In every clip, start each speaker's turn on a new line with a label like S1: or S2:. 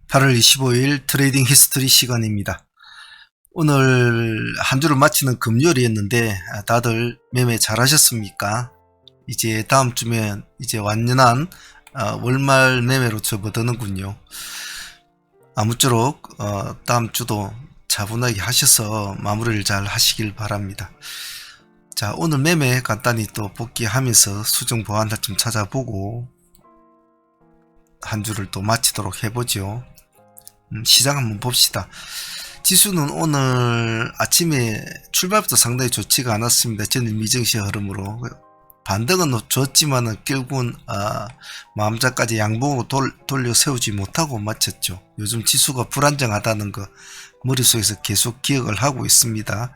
S1: 8월 25일 트레이딩 히스토리 시간입니다. 오늘 한 주를 마치는 금요일이었는데 다들 매매 잘 하셨습니까? 이제 다음 주면 이제 완연한 월말 매매로 접어드는군요. 아무쪼록 다음 주도 차분하게 하셔서 마무리를 잘 하시길 바랍니다. 자, 오늘 매매 간단히 또 복귀하면서 수정 보완 좀 찾아보고 한 주를 또 마치도록 해보죠. 시장 한번 봅시다. 지수는 오늘 아침에 출발부터 상당히 좋지가 않았습니다. 저는 미증시 흐름으로 반등은 좋지만은 결국은 마음자까지 양봉으로 돌려 세우지 못하고 마쳤죠. 요즘 지수가 불안정하다는 거 머릿속에서 계속 기억을 하고 있습니다.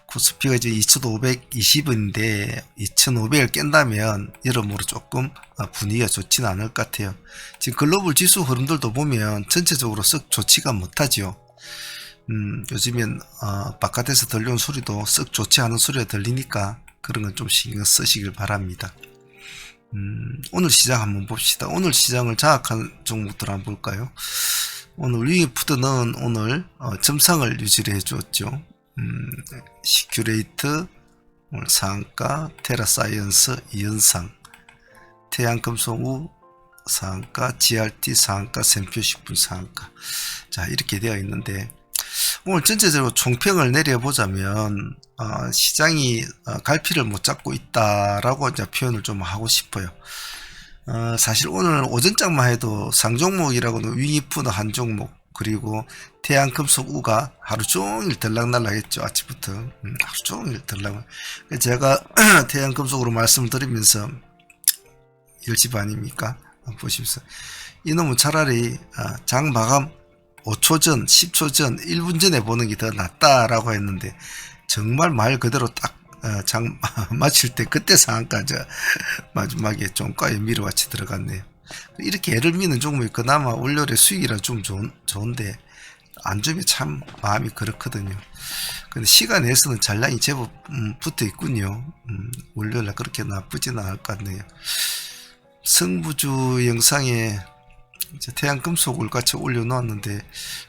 S1: 코스피가 이제 2520인데 2500을 깬다면 여러모로 조금 분위기가 좋지는 않을 것 같아요. 지금 글로벌 지수 흐름들도 보면 전체적으로 썩 좋지가 못하죠. 요즘엔 바깥에서 들려온 소리도 썩 좋지 않은 소리가 들리니까 그런 건 좀 신경 쓰시길 바랍니다. 오늘 시장 한번 봅시다. 오늘 시장을 장악한 종목들 한번 볼까요? 오늘 위기푸드는 오늘 점상을 유지를 해주었죠. 시큐레이트 오늘 상한가, 테라사이언스 2연상, 태양금속우 상한가, GRT 상한가, 샘표식품 상한가. 자, 이렇게 되어 있는데 오늘 전체적으로 총평을 내려보자면 시장이 갈피를 못 잡고 있다라고 이제 표현을 좀 하고 싶어요. 사실 오늘 오전장만 해도 상종목이라고는 위기푸드 한 종목, 그리고 태양금속우가 하루 종일 들락날락했죠. 아침부터 하루 종일 들락. 제가 태양금속으로 말씀을 드리면서 10시 반입니까? 보십시오. 이놈은 차라리 장 마감 5초 전, 10초 전, 1분 전에 보는 게 더 낫다라고 했는데 정말 말 그대로 딱 장 마칠 때 그때 상한까지 마지막에 종가에 밀어같이 들어갔네요. 이렇게 애를 미는 종목이 그나마 월요일에 수익이라 좀 좋은데 안 주면 참 마음이 그렇거든요. 근데 시간 내에서는 잔량이 제법 붙어 있군요. 월요일날 그렇게 나쁘지는 않을 것 같네요. 성부주 영상에 태양금속을 같이 올려놓았는데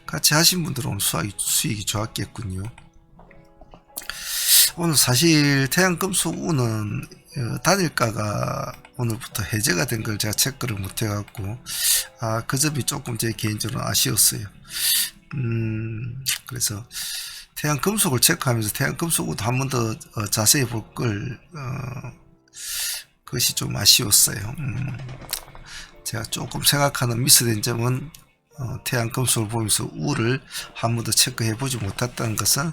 S1: 같이 하신 분들은 수익이 좋았겠군요. 오늘 사실 태양금속우는 단일가가 오늘부터 해제가 된 걸 제가 체크를 못 해갖고 그 점이 조금 제 개인적으로 아쉬웠어요. 그래서 태양금속을 체크하면서 태양금속우도 한 번 더 자세히 볼 걸 그것이 좀 아쉬웠어요. 제가 조금 생각하는 미스된 점은 태양금속을 보면서 우를 한 번 더 체크해 보지 못했다는 것은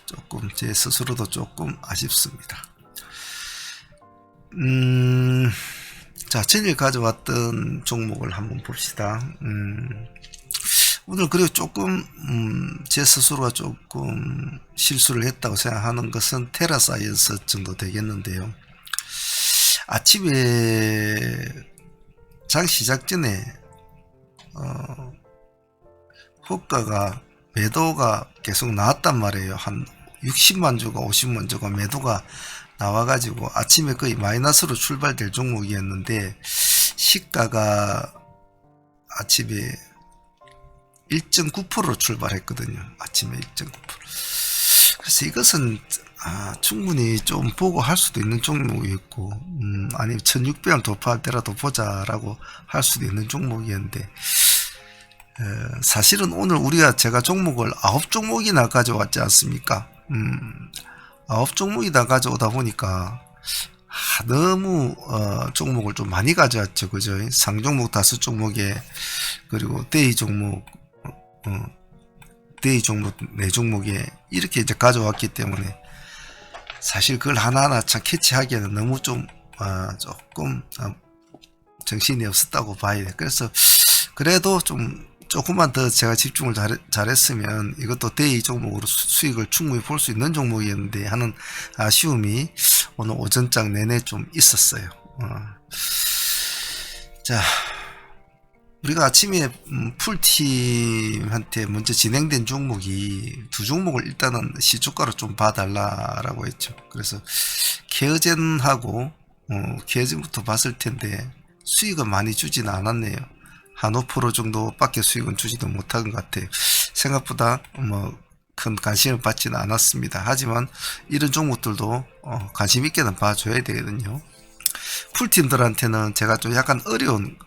S1: 조금 제 스스로도 조금 아쉽습니다. 자, 전일 가져왔던 종목을 한번 봅시다. 오늘 그리고 조금 제 스스로가 조금 실수를 했다고 생각하는 것은 테라사이언스 정도 되겠는데요. 아침에 장 시작 전에 호가가 매도가 계속 나왔단 말이에요. 한 60만 주가 50만 주가 매도가 나와가지고 아침에 거의 마이너스로 출발될 종목이었는데 시가가 아침에 1.9%로 출발했거든요. 아침에 1.9%. 그래서 이것은 충분히 좀 보고 할 수도 있는 종목이었고 아니면 1600을 도파할 때라도 보자라고 할 수도 있는 종목이었는데 사실은 오늘 제가 종목을 9종목이나 가져왔지 않습니까? 9종목이나 가져오다 보니까 너무 종목을 좀 많이 가져왔죠. 그죠? 상종목 5종목에 그리고 데이 종목 4종목에 이렇게 이제 가져왔기 때문에 사실 그걸 하나하나 참 캐치하기에는 너무 좀 조금 정신이 없었다고 봐야 돼. 그래서 그래도 조금만 더 제가 집중을 잘했으면 이것도 데이 종목으로 수익을 충분히 볼 수 있는 종목이었는데 하는 아쉬움이 오늘 오전장 내내 좀 있었어요. 자, 우리가 아침에 풀팀한테 먼저 진행된 종목이 두 종목을 일단은 시초가로 좀 봐달라라고 했죠. 그래서 케어젠하고 케어젠부터 봤을 텐데 수익은 많이 주지는 않았네요. 한 5% 정도밖에 수익은 주지도 못한 것 같아요. 생각보다 뭐 큰 관심을 받지는 않았습니다. 하지만 이런 종목들도 관심 있게는 봐줘야 되거든요. 풀팀들한테는 제가 좀 약간 어려운,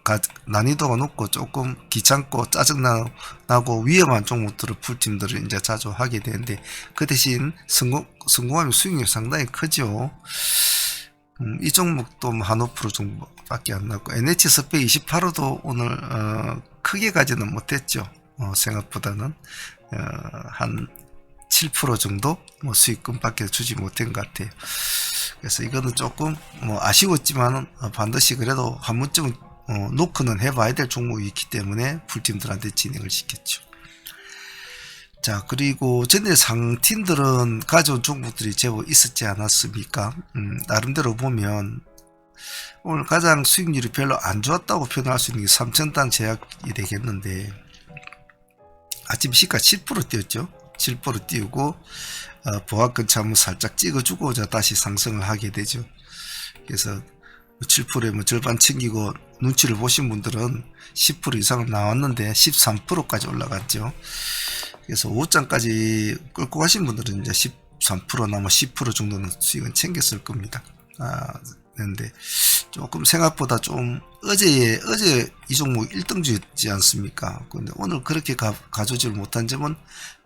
S1: 난이도가 높고 조금 귀찮고 짜증나고 위험한 종목들을 풀팀들을 이제 자주 하게 되는데, 그 대신 성공하면 수익률이 상당히 크죠. 이 종목도 한 5% 정도밖에 안 났고, NH스페 28호도 오늘 크게 가지는 못했죠. 생각보다는 한 7% 정도 뭐 수익금밖에 주지 못한 것 같아요. 그래서 이거는 조금 뭐 아쉬웠지만 반드시 그래도 한 번쯤은 노크는 해봐야 될 종목이 있기 때문에 풀팀들한테 진행을 시켰죠. 자, 그리고 전에 상팀들은 가져온 종목들이 제법 있었지 않았습니까? 나름대로 보면 오늘 가장 수익률이 별로 안 좋았다고 표현할 수 있는 게 3,000단 제약이 되겠는데, 아침 시가 7% 뛰었죠. 7% 띄우고 보합권 차무 살짝 찍어주고 다시 상승을 하게 되죠. 그래서 7%에 뭐 절반 챙기고 눈치를 보신 분들은 10% 이상은 나왔는데 13%까지 올라갔죠. 그래서 5장까지 끌고 가신 분들은 이제 13%나 뭐 10% 정도는 수익은 챙겼을 겁니다. 그런데 조금 생각보다 좀 어제 이 종목 1등주였지 않습니까? 근데 오늘 그렇게 가져오지를 못한 점은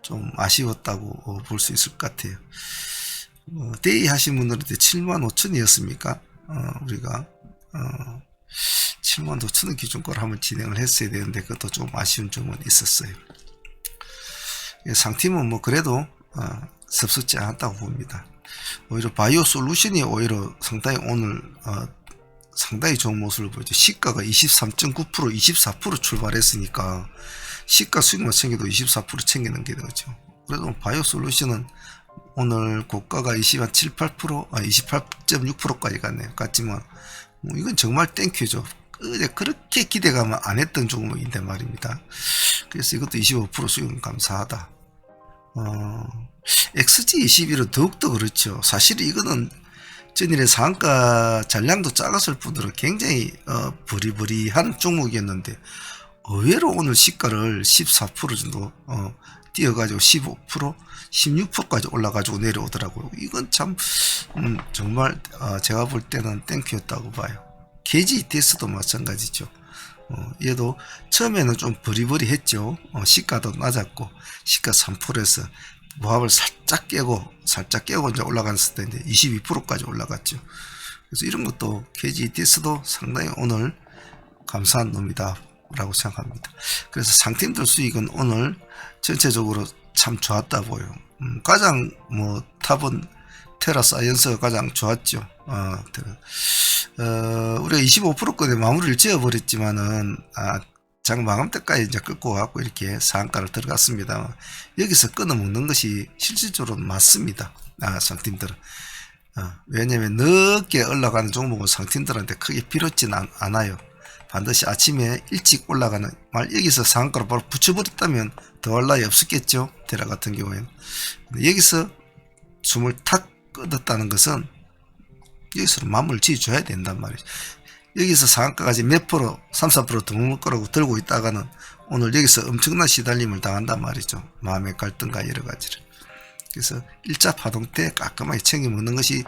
S1: 좀 아쉬웠다고 볼 수 있을 것 같아요. 데이 하신 분들한테 75,000이었습니까? 우리가 75,000원 기준가로 한번 진행을 했어야 되는데 그것도 좀 아쉬운 점은 있었어요. 상팀은 뭐 그래도 섭섭지 않았다고 봅니다. 오히려 바이오 솔루션이 오히려 상당히 오늘 상당히 좋은 모습을 보이죠. 시가가 23.9% 24% 출발했으니까 시가 수익만 챙겨도 24% 챙기는 게 되죠. 그래도 바이오 솔루션은 오늘 고가가 28.6%까지 갔네요. 같지만 뭐 이건 정말 땡큐죠. 그렇게 기대감을 안 했던 종목인데 말입니다. 그래서 이것도 25% 수익은 감사하다. XG21은 더욱더 그렇죠. 사실 이거는 전일에 상한가 잔량도 작았을 뿐더러 굉장히 버리버리한 종목이었는데 의외로 오늘 시가를 14% 정도 뛰어가지고 15% 16%까지 올라가지고 내려오더라고요. 이건 참 정말 제가 볼 때는 땡큐였다고 봐요. KGETS도 마찬가지죠. 얘도 처음에는 좀 버리버리했죠. 시가도 낮았고 시가 3%에서 모합을 살짝 깨고 이제 올라갔을 때인데 22%까지 올라갔죠. 그래서 이런 것도 KGETS도 상당히 오늘 감사한 놈이다 라고 생각합니다. 그래서 상팀들 수익은 오늘 전체적으로 참 좋았다 보여. 가장 뭐 탑은 테라사이언스가 가장 좋았죠. 우리가 25%권에 마무리를 지어버렸지만은 장 마감 때까지 이제 끌고 가고 이렇게 상한가를 들어갔습니다. 여기서 끊어먹는 것이 실질적으로 맞습니다. 상팀들은. 왜냐면 늦게 올라가는 종목은 상팀들한테 크게 필요치는 않아요. 반드시 아침에 일찍 올라가는, 여기서 상한가로 바로 붙여버렸다면 더할 나위 없었겠죠. 테라 같은 경우에는. 근데 여기서 숨을 탁 끊었다는 것은 여기서 마무리를 지어줘야 된단 말이죠. 여기서 상한가까지 몇 프로, 3, 4% 드물 거라고 들고 있다가는 오늘 여기서 엄청난 시달림을 당한단 말이죠. 마음의 갈등과 여러 가지를. 그래서 일자 파동 때 깔끔하게 챙겨 먹는 것이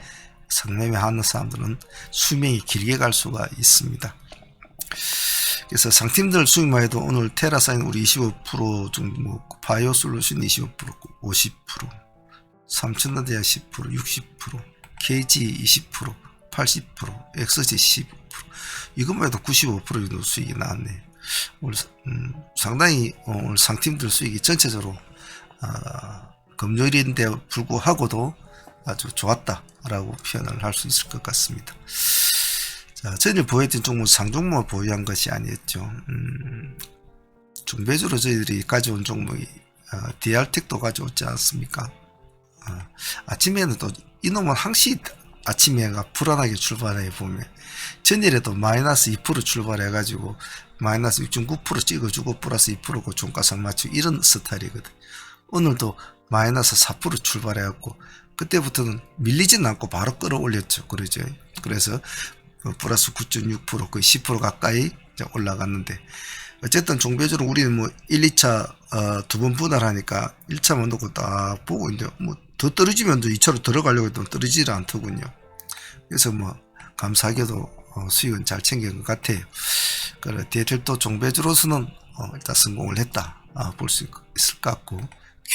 S1: 상매매 하는 사람들은 수명이 길게 갈 수가 있습니다. 그래서 상팀들 수익만 해도 오늘 테라사인 우리 25% 정도, 바이오 솔루션 25%, 50%, 3000원대야 10%, 60%, KG 20%, 80%, XG 15%, 이것만 해도 95% 정도 수익이 나왔네. 오늘 상당히 오늘 상팀들 수익이 전체적으로 금요일인데 불구하고도 아주 좋았다라고 표현을 할 수 있을 것 같습니다. 자, 전에 보여드린 종목 상종목을 보유한 것이 아니었죠. 중배주로 저희들이 가져온 종목이 DR텍도 가져오지 않습니까? 아침에는 또 이놈은 항시 아침에가 불안하게 출발해 보면 전일에도 마이너스 2% 출발해 가지고 마이너스 6.9% 찍어주고 플러스 2%고 종가상 맞추고 이런 스타일이거든. 오늘도 마이너스 4% 출발해 갖고 그때부터는 밀리진 않고 바로 끌어올렸죠. 그러죠. 그래서 플러스 9.6% 거의 10% 가까이 올라갔는데 어쨌든 종배주로 우리는 뭐 1, 2차 두 번 분할하니까 1차만 놓고 딱 보고 있는데 뭐 더 떨어지면 또 2차로 들어가려고 해도 떨어지질 않더군요. 그래서 뭐 감사하게도 수익은 잘 챙긴 것 같아요. 그래 대들도 종배주로서는 일단 성공을 했다 볼 수 있을 것 같고,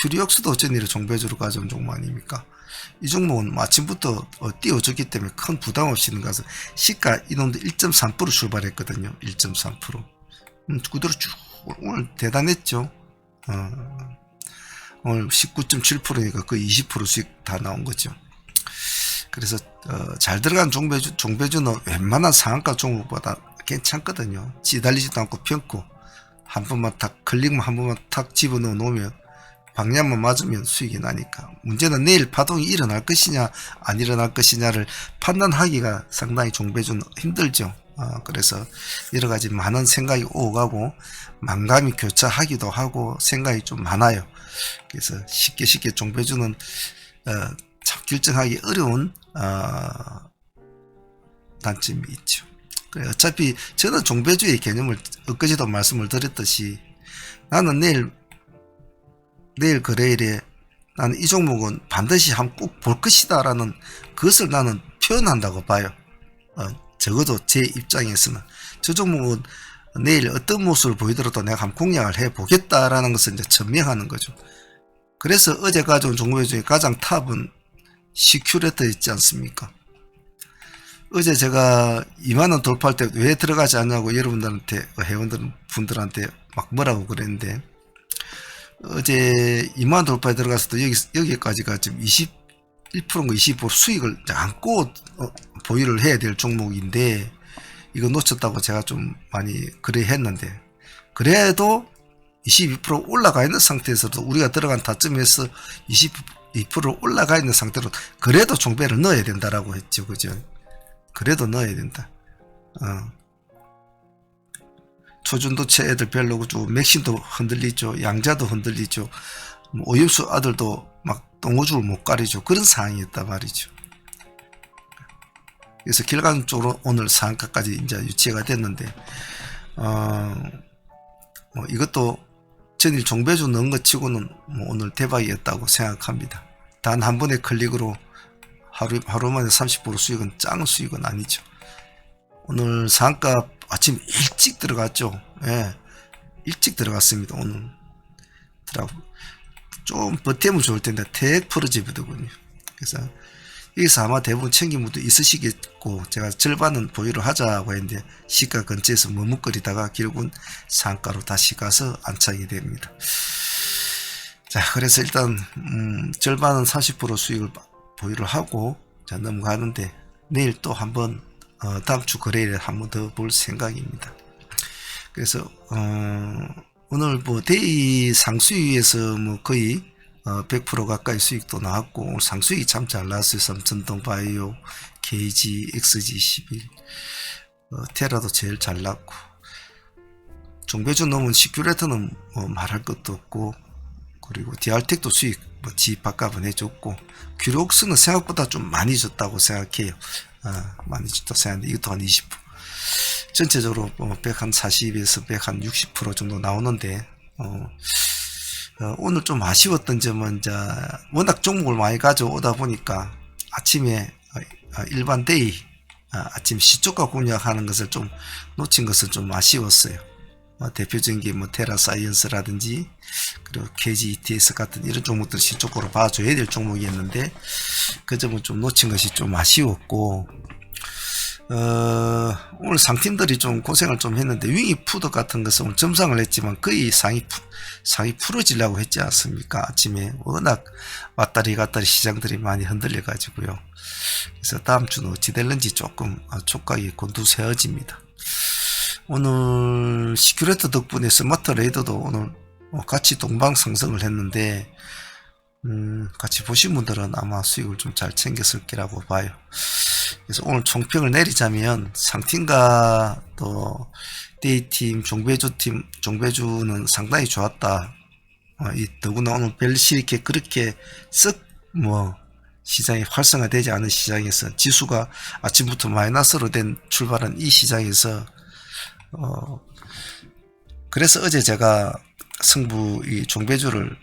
S1: 큐리옥스도 어쩐일에 종배주로 가져온 종목 아닙니까? 이 종목은 아침부터 띄워줬기 때문에 큰 부담 없이 가서 시가 이놈도 1.3% 출발했거든요. 1.3%. 그대로 쭉 오늘 대단했죠. 오늘 19.7%니까 거의 20% 수익 다 나온 거죠. 그래서 잘 들어간 종배주는 웬만한 상한가 종목보다 괜찮거든요. 지달리지도 않고 평고 한 번만 탁 클릭만 한 번만 탁 집어넣어 놓으면 방향만 맞으면 수익이 나니까. 문제는 내일 파동이 일어날 것이냐 안 일어날 것이냐를 판단하기가 상당히 종배주는 힘들죠. 그래서 여러가지 많은 생각이 오가고 만감이 교차하기도 하고 생각이 좀 많아요. 그래서 쉽게 종배주는 참 결정하기 어려운 단점이 있죠. 어차피 저는 종배주의 개념을 엊그제도 말씀을 드렸듯이 나는 내일 거래일에 나는 이 종목은 반드시 한번 꼭 볼 것이다 라는 그것을 나는 표현한다고 봐요. 적어도 제 입장에서는 저 종목은 내일 어떤 모습을 보이더라도 내가 한번 공략을 해 보겠다라는 것을 이제 천명하는 거죠. 그래서 어제 가져온 종목 중에 가장 탑은 시큐레터 있지 않습니까? 어제 제가 2만원 돌파할 때 왜 들어가지 않냐고 여러분들한테 회원분들한테 막 뭐라고 그랬는데, 어제 2만원 돌파에 들어갔을 때 여기까지가 지금 21%인가 20% 수익을 안고 보유를 해야 될 종목인데 이거 놓쳤다고 제가 좀 많이 그래했는데, 그래도 22% 올라가 있는 상태에서도 우리가 들어간 타점에서 22% 올라가 있는 상태로 그래도 종배를 넣어야 된다라고 했죠. 그죠? 그래도 넣어야 된다. 초준도체 애들 별로고 좀 맥심도 흔들리죠. 양자도 흔들리죠. 오염수 아들도 막 똥오줌을 못 가리죠. 그런 상황이었단 말이죠. 그래서 결과적으로 오늘 상한가까지 이제 유치가 됐는데, 이것도 전일 종배주 넣은 것 치고는 오늘 대박이었다고 생각합니다. 단 한 번의 클릭으로 하루 만에 30% 수익은 작은 수익은 아니죠. 오늘 상한가 아침 일찍 들어갔죠. 예, 일찍 들어갔습니다. 오늘 좀 버티면 좋을 텐데 택 풀어지거든요. 그래서 여기서 아마 대부분 챙긴 분도 있으시겠고, 제가 절반은 보유를 하자고 했는데 시가 근처에서 머뭇거리다가 결국은 상가로 다시 가서 안착이 됩니다. 자, 그래서 일단 절반은 40% 수익을 보유를 하고 자 넘어가는데, 내일 또 한번 다음 주 거래일에 한번 더 볼 생각입니다. 그래서 오늘 뭐 데이 상수익에서 뭐 거의 100% 가까이 수익도 나왔고, 오늘 상수익이 참 잘 나왔어요. 삼천동 바이오, KG, XG11, 테라도 제일 잘 났고, 종배주 넘은 시큐레터는 뭐 말할 것도 없고, 그리고 디알텍도 수익 지 밥값은 해줬고, 큐리옥스는 생각보다 좀 많이 줬다고 생각해요. 많이 줬다고 생각하는데 이것도 한 20%, 전체적으로 140에서 160% 정도 나오는데, 오늘 좀 아쉬웠던 점은 이제 워낙 종목을 많이 가져오다 보니까 아침에 일반 데이 아침 시초가 공략하는 것을 좀 놓친 것은 좀 아쉬웠어요. 대표적인 게 뭐 테라사이언스라든지 그리고 KG ETS 같은 이런 종목들 시초가로 봐줘야 될 종목이었는데 그 점은 좀 놓친 것이 좀 아쉬웠고, 오늘 상팀들이 좀 고생을 좀 했는데 윙이푸드 같은 것은 오늘 점상을 했지만 거의 상이 풀어지려고 했지 않습니까? 아침에 워낙 왔다리 갔다리 시장들이 많이 흔들려 가지고요. 그래서 다음 주는 어찌 될는지 조금 촉각이 곤두세워집니다. 오늘 시큐레터 덕분에 스마트 레이더도 오늘 같이 동방 상승을 했는데, 같이 보신 분들은 아마 수익을 좀 잘 챙겼을 거라고 봐요. 그래서 오늘 총평을 내리자면 상팀과 또 데이팀, 종배주는 상당히 좋았다. 더구나 오늘 별시 이렇게 그렇게 썩 시장이 활성화되지 않은 시장에서 지수가 아침부터 마이너스로 된 출발한 이 시장에서 그래서 어제 제가 승부 이 종배주를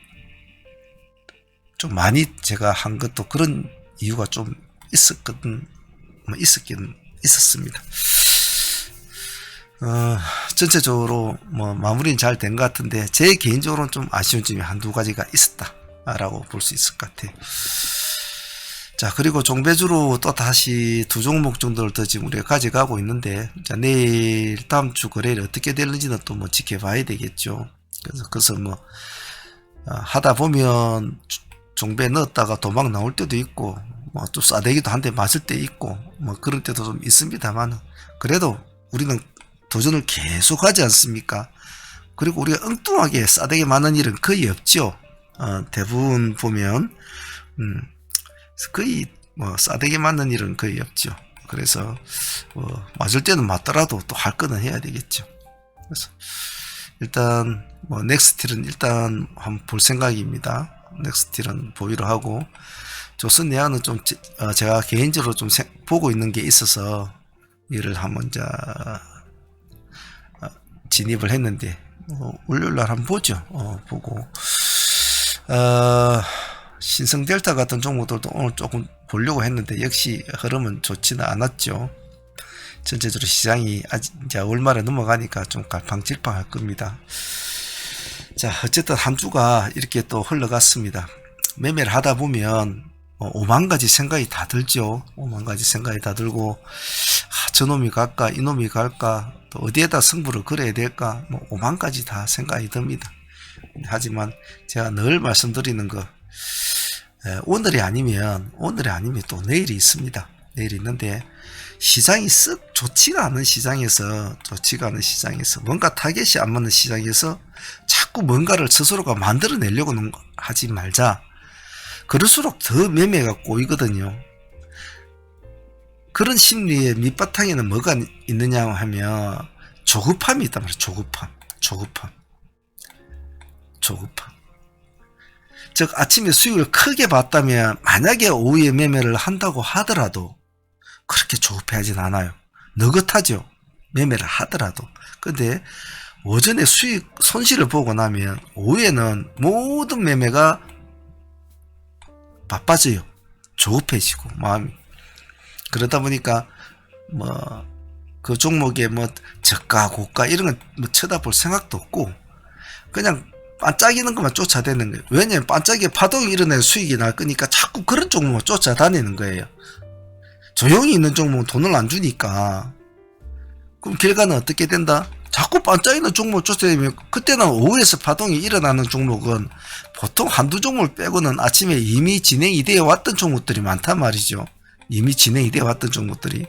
S1: 좀 많이 제가 한 것도 그런 이유가 좀 있었긴 있었습니다. 전체적으로 뭐 마무리는 잘 된 것 같은데 제 개인적으로는 좀 아쉬운 점이 한두 가지가 있었다라고 볼 수 있을 것 같아요. 자, 그리고 종배주로 또 다시 두 종목 정도를 더 지금 우리가 가져가고 있는데, 자, 내일 다음 주 거래일이 어떻게 될는지는 또 뭐 지켜봐야 되겠죠. 그래서 뭐 하다 보면 종배 넣었다가 도망 나올 때도 있고, 뭐 또 싸대기도 한 대 맞을 때 있고, 뭐 그럴 때도 좀 있습니다만, 그래도 우리는 도전을 계속 하지 않습니까? 그리고 우리가 엉뚱하게 싸대기 맞는 일은 거의 없죠. 대부분 보면, 거의 뭐 싸대기 맞는 일은 거의 없죠. 그래서 맞을 때는 맞더라도 또 할 거는 해야 되겠죠. 그래서 일단 뭐 넥스틸은 일단 한번 볼 생각입니다. 넥스틸은 보유를 하고, 조선내화는 좀 제가 개인적으로 좀 보고 있는 게 있어서 이를 한번 진입을 했는데, 월요일날 한번 보죠. 보고 신성델타 같은 종목들도 오늘 조금 보려고 했는데 역시 흐름은 좋지는 않았죠. 전체적으로 시장이 아직 이제 월말에 넘어가니까 좀 갈팡질팡할 겁니다. 자, 어쨌든 한 주가 이렇게 또 흘러갔습니다. 매매를 하다 보면 5만 가지 생각이 다 들죠. 5만 가지 생각이 다 들고, 저놈이 갈까 이놈이 갈까, 또 어디에다 승부를 걸어야 될까, 뭐 5만 가지 다 생각이 듭니다. 하지만 제가 늘 말씀드리는 거, 오늘이 아니면 또 내일이 있습니다. 내일이 있는데, 시장이 썩 좋지가 않은 시장에서 뭔가 타겟이 안 맞는 시장에서 자꾸 뭔가를 스스로가 만들어내려고는 하지 말자. 그럴수록 더 매매가 꼬이거든요. 그런 심리의 밑바탕에는 뭐가 있느냐 하면 조급함이 있단 말이에요. 조급함. 즉 아침에 수익을 크게 봤다면 만약에 오후에 매매를 한다고 하더라도 그렇게 조급해하진 않아요. 느긋하죠. 매매를 하더라도. 근데 오전에 수익 손실을 보고 나면 오후에는 모든 매매가 바빠져요. 조급해지고 마음이. 그러다 보니까 뭐 그 종목에 뭐 저가 고가 이런 건 뭐 쳐다볼 생각도 없고 그냥 반짝이는 것만 쫓아다니는 거예요. 왜냐면 반짝이에 파동이 일어나서 수익이 날 거니까 자꾸 그런 종목을 쫓아다니는 거예요. 조용히 있는 종목은 돈을 안 주니까. 그럼 결과는 어떻게 된다? 자꾸 반짝이는 종목을 쫓아다니면 그때는 오후에서 파동이 일어나는 종목은 보통 한두 종목을 빼고는 아침에 이미 진행이 되어 왔던 종목들이 많단 말이죠. 이미 진행이 되어 왔던 종목들이.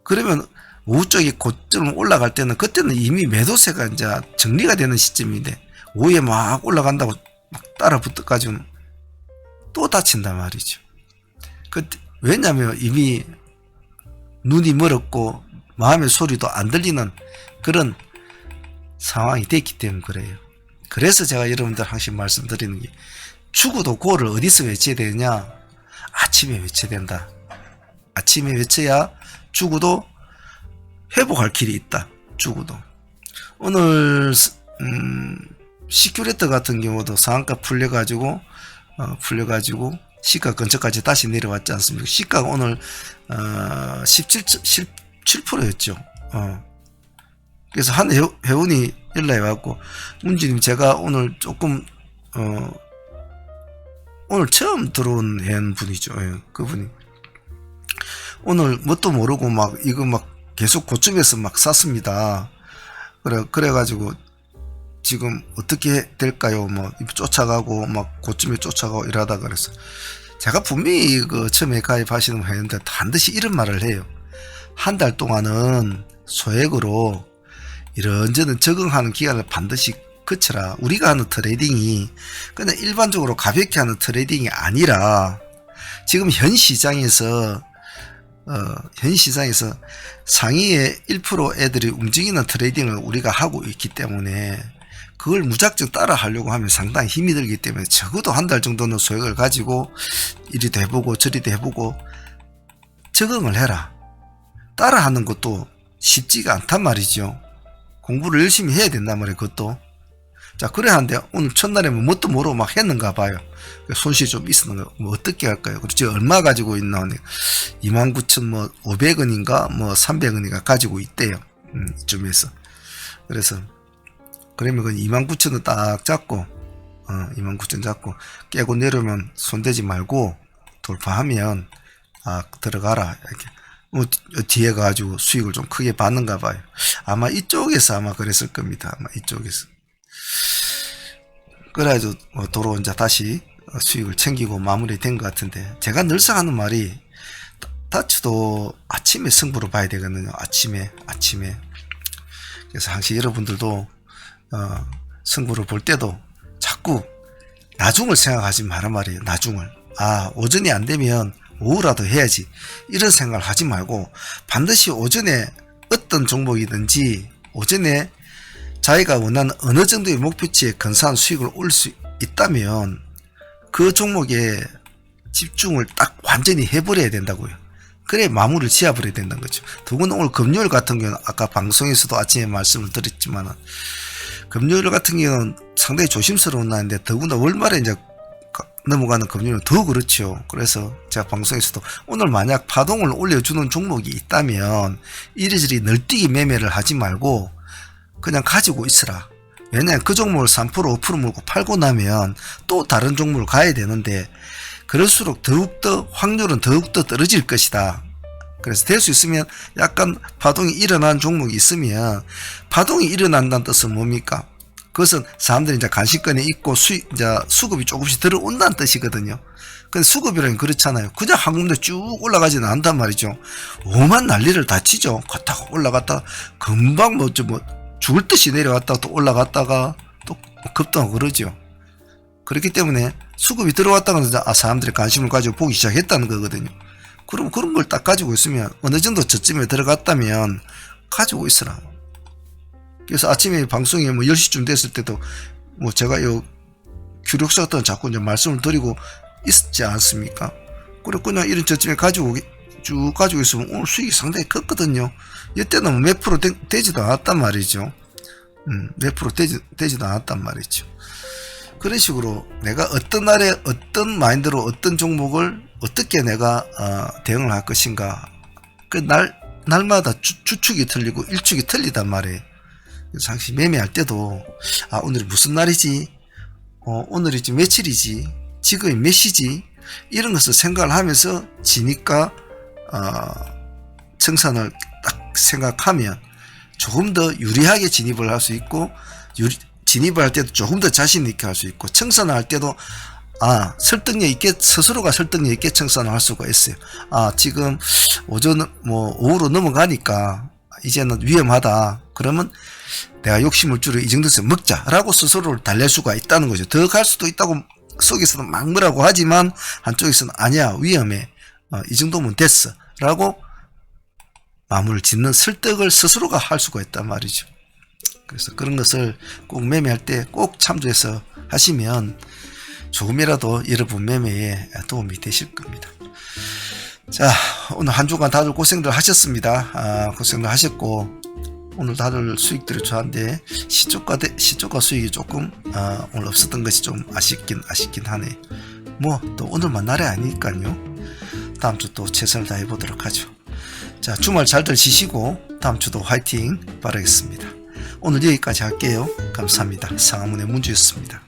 S1: 그러면 오후 쪽에 고점 올라갈 때는 그때는 이미 매도세가 이제 정리가 되는 시점인데 오후에 막 올라간다고 막 따라 붙어가지고 또 다친단 말이죠. 왜냐면 이미 눈이 멀었고 마음의 소리도 안 들리는 그런 상황이 됐기 때문에 그래요. 그래서 제가 여러분들 항상 말씀드리는 게 죽어도 고를 어디서 외쳐야 되느냐? 아침에 외쳐야 된다. 아침에 외쳐야 죽어도 회복할 길이 있다. 죽어도. 오늘 시큐레터 같은 경우도 상한가 풀려가지고 시가 근처까지 다시 내려왔지 않습니까? 시가가 오늘 17%였죠. 그래서 한 회원이 연락이 왔고, 문지님 제가 오늘 조금 오늘 처음 들어온 회원분이죠. 그분이 오늘 뭣도 모르고 막 이거 막 계속 고점에서 막 샀습니다. 그래가지고 지금 어떻게 될까요? 뭐 쫓아가고 막 고점에 쫓아가고 이러다 그랬어. 제가 분명히 그 처음에 가입하시는 회원한테 반드시 이런 말을 해요. 한 달 동안은 소액으로 이런저런 적응하는 기간을 반드시 거쳐라. 우리가 하는 트레이딩이 그냥 일반적으로 가볍게 하는 트레이딩이 아니라 지금 현 시장에서 상위의 1% 애들이 움직이는 트레이딩을 우리가 하고 있기 때문에 그걸 무작정 따라 하려고 하면 상당히 힘이 들기 때문에 적어도 한 달 정도는 소액을 가지고 이리도 해보고 저리도 해보고 적응을 해라. 따라 하는 것도 쉽지가 않단 말이죠. 공부를 열심히 해야 된단 말이에요. 그것도. 자, 그래 하는데 오늘 첫날에 뭐 뭣도 모르고 막 했는가 봐요. 손실이 좀 있었는 거. 뭐 어떻게 할까요? 그렇지. 얼마 가지고 있나? 29,500원인가 뭐 300원인가 가지고 있대요. 이쯤에서. 그래서 그러면 그 29,000원 딱 잡고 29,000원 잡고 깨고 내려오면 손대지 말고 돌파하면 들어가라 이렇게. 뒤에 가지고 수익을 좀 크게 받는가 봐요. 아마 이쪽에서 아마 그랬을 겁니다. 아마 이쪽에서. 그래가지고 도로 이제 다시 수익을 챙기고 마무리된 것 같은데, 제가 늘상 하는 말이 다츠도 아침에 승부를 봐야 되거든요. 아침에. 그래서 항상 여러분들도 승부를 볼 때도 자꾸 나중을 생각하지 말란 말이에요. 나중을. 오전이 안 되면 오후라도 해야지, 이런 생각을 하지 말고 반드시 오전에 어떤 종목이든지 오전에 자기가 원하는 어느 정도의 목표치에 근사한 수익을 올 수 있다면 그 종목에 집중을 딱 완전히 해버려야 된다고요. 그래 마무리를 지어버려야 된다는 거죠. 더구나 오늘 금요일 같은 경우는 아까 방송에서도 아침에 말씀을 드렸지만, 금요일 같은 경우는 상당히 조심스러운 날인데 더구나 월말에 이제 넘어가는 금요일은 더 그렇죠. 그래서 제가 방송에서도 오늘 만약 파동을 올려주는 종목이 있다면 이리저리 널뛰기 매매를 하지 말고 그냥 가지고 있으라. 왜냐하면 그 종목을 3% 5% 물고 팔고 나면 또 다른 종목을 가야 되는데, 그럴수록 더욱더 확률은 더욱더 떨어질 것이다. 그래서 될 수 있으면 약간 파동이 일어난 종목이 있으면, 파동이 일어난다는 뜻은 뭡니까? 그것은 사람들이 이제 간식권에 있고 이제 수급이 조금씩 들어온다는 뜻이거든요. 근데 수급이라는 그렇잖아요. 그냥 한 군데 쭉 올라가지는 않단 말이죠. 오만 난리를 다 치죠. 갔다가 올라갔다가 금방 죽을 듯이 내려갔다가 또 올라갔다가 또 급등하고 그러죠. 그렇기 때문에 수급이 들어왔다가 사람들이 관심을 가지고 보기 시작했다는 거거든요. 그럼 그런 걸 딱 가지고 있으면 어느 정도 저쯤에 들어갔다면 가지고 있으라. 그래서 아침에 방송에 10시쯤 됐을 때도 제가 요 규력사 같은 거 자꾸 이제 말씀을 드리고 있지 않습니까? 그래 그냥 이런 저쯤에 쭉 가지고 있으면 오늘 수익이 상당히 컸거든요. 이때는 몇 프로 되지도 않았단 말이죠. 몇 프로 되지도 않았단 말이죠. 그런 식으로 내가 어떤 날에 어떤 마인드로 어떤 종목을 어떻게 내가 대응을 할 것인가, 그 날마다 주축이 틀리고 일축이 틀리단 말이에요. 그래서 항상 매매할 때도 오늘이 무슨 날이지, 오늘이 지금 며칠이지, 지금이 몇 시지, 이런 것을 생각을 하면서 지니까 청산을 딱 생각하면 조금 더 유리하게 진입을 할 수 있고, 진입을 할 때도 조금 더 자신 있게 할 수 있고, 청산을 할 때도 설득력 있게, 스스로가 설득력 있게 청산을 할 수가 있어요. 지금 오후로 넘어가니까 이제는 위험하다. 그러면 내가 욕심을 줄여 이 정도에서 먹자라고 스스로를 달랠 수가 있다는 거죠. 더 갈 수도 있다고 속에서는 막 뭐라고 하지만 한쪽에서는 아니야, 위험해, 이 정도면 됐어 라고 마무리를 짓는 설득을 스스로가 할 수가 있단 말이죠. 그래서 그런 것을 꼭 매매할 때 꼭 참조해서 하시면 조금이라도 여러분 매매에 도움이 되실 겁니다. 자, 오늘 한 주간 다들 고생들 하셨습니다. 고생들 하셨고, 오늘 다들 수익들이 좋았는데 시초가 수익이 조금 오늘 없었던 것이 좀 아쉽긴 하네. 또 오늘만 날이 아니니까요. 다음 주 또 최선을 다해 보도록 하죠. 자, 주말 잘들 지시고 다음 주도 화이팅 바라겠습니다. 오늘 여기까지 할게요. 감사합니다. 상하문의 문주였습니다.